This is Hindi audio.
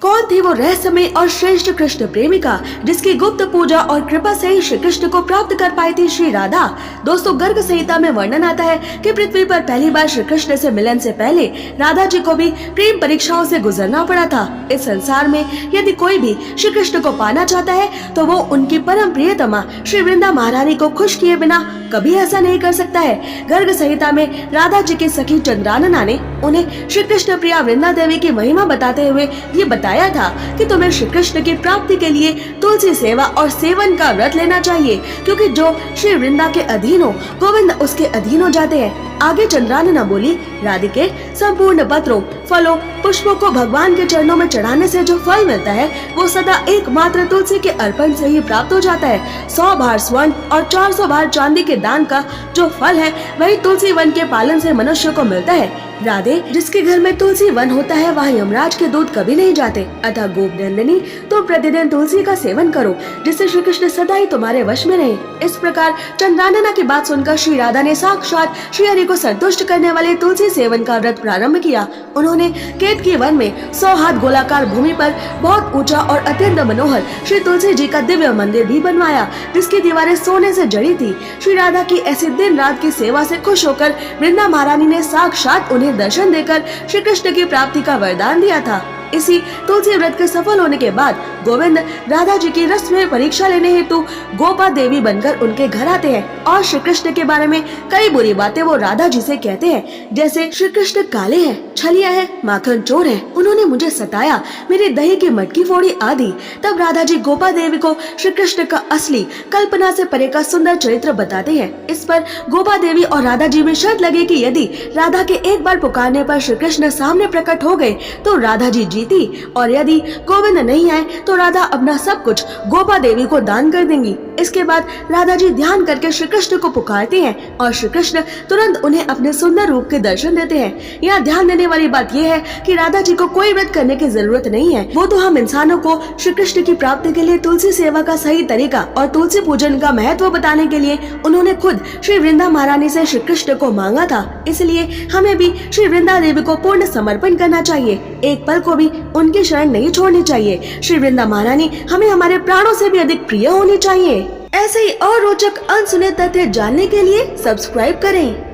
कौन थी वो रहस्यमय और श्रेष्ठ कृष्ण प्रेमिका जिसकी गुप्त पूजा और कृपा से ही श्री कृष्ण को प्राप्त कर पाई थी श्री राधा। दोस्तों, गर्ग संहिता में वर्णन आता है कि पृथ्वी पर पहली बार श्री कृष्ण से मिलन से पहले राधा जी को भी प्रेम परीक्षाओं से गुजरना पड़ा था। इस संसार में यदि कोई भी श्री कृष्ण को पाना चाहता है तो वो उनकी परम प्रियतमा श्री वृंदा महारानी को खुश किए बिना कभी ऐसा नहीं कर सकता है। गर्ग संहिता में राधा जी की सखी चंद्रानना ने उन्हें श्री कृष्ण प्रिया वृंदा देवी की महिमा बताते हुए ये बताया था कि तुम्हें श्री कृष्ण की प्राप्ति के लिए तुलसी सेवा और सेवन का व्रत लेना चाहिए, क्योंकि जो श्री वृंदा के अधीन हो गोविंद उसके अधीन हो जाते हैं। आगे चंद्रानना बोली, राधिके, संपूर्ण पत्रों, फलों, पुष्पों को भगवान के चरणों में चढ़ाने से जो फल मिलता है वो सदा एकमात्र तुलसी के अर्पण से ही प्राप्त हो जाता है। 100 भार स्वर्ण और 400 भार चांदी के दान का जो फल है वही तुलसी वन के पालन से मनुष्य को मिलता है। राधे, जिसके घर में तुलसी वन होता है वहाँ यमराज के दूत कभी नहीं जाते। अतः गोपनंदिनी, तुम प्रतिदिन तुलसी का सेवन करो जिससे श्री कृष्ण सदा ही तुम्हारे वश में रहे। इस प्रकार चंद्रानना की बात सुनकर श्री राधा ने साक्षात श्री हरि को संतुष्ट करने वाले तुलसी सेवन का व्रत प्रारंभ किया। उन्होंने केतकी वन में 100 हाथ गोलाकार भूमि पर बहुत ऊंचा और अत्यंत मनोहर श्री तुलसी जी का दिव्य मंदिर भी बनवाया, जिसकी दीवारें सोने से जड़ी थी। श्री राधा की ऐसी दिन रात की सेवा से खुश होकर वृंदा महारानी ने साक्षात उन्हें दर्शन देकर श्री कृष्ण की प्राप्ति का वरदान दिया था। इसी तुलसी व्रत के सफल होने के बाद गोविंद राधा जी की रस्म परीक्षा लेने हेतु गोपा देवी बनकर उनके घर आते हैं और श्री कृष्ण के बारे में कई बुरी बातें वो राधा जी से कहते हैं, जैसे श्री कृष्ण काले हैं, छलिया है, माखन चोर है, उन्होंने मुझे सताया, मेरी दही की मटकी फोड़ी आदि। तब राधा जी गोपा देवी को श्री कृष्ण का असली कल्पना से परे का सुंदर चरित्र बताते हैं। इस पर गोपा देवी और राधा जी में शर्त लगी कि यदि राधा के एक बार पुकारने पर श्री कृष्ण सामने प्रकट हो गए तो राधा जी जीती, और यदि गोविंद नहीं आए तो राधा अपना सब कुछ गोपा देवी को दान कर देंगी। इसके बाद राधा जी ध्यान करके श्री कृष्ण को पुकारते हैं और श्री कृष्ण तुरंत उन्हें अपने सुंदर रूप के दर्शन देते हैं। यहाँ ध्यान देने वाली बात यह है कि राधा जी को कोई व्रत करने की जरूरत नहीं है। वो तो हम इंसानों को श्री कृष्ण की प्राप्ति के लिए तुलसी सेवा का सही तरीका और तुलसी पूजन का महत्व बताने के लिए उन्होंने खुद श्री वृंदा महारानी से श्री कृष्ण को मांगा था। इसलिए हमें भी श्री वृंदा देवी को पूर्ण समर्पण करना चाहिए, एक पल को भी उनकी शरण नहीं छोड़नी चाहिए। श्री वृंदा महारानी हमें हमारे प्राणों से भी अधिक प्रिय होनी चाहिए। ऐसे ही और रोचक अनसुने तथ्य जानने के लिए सब्सक्राइब करें।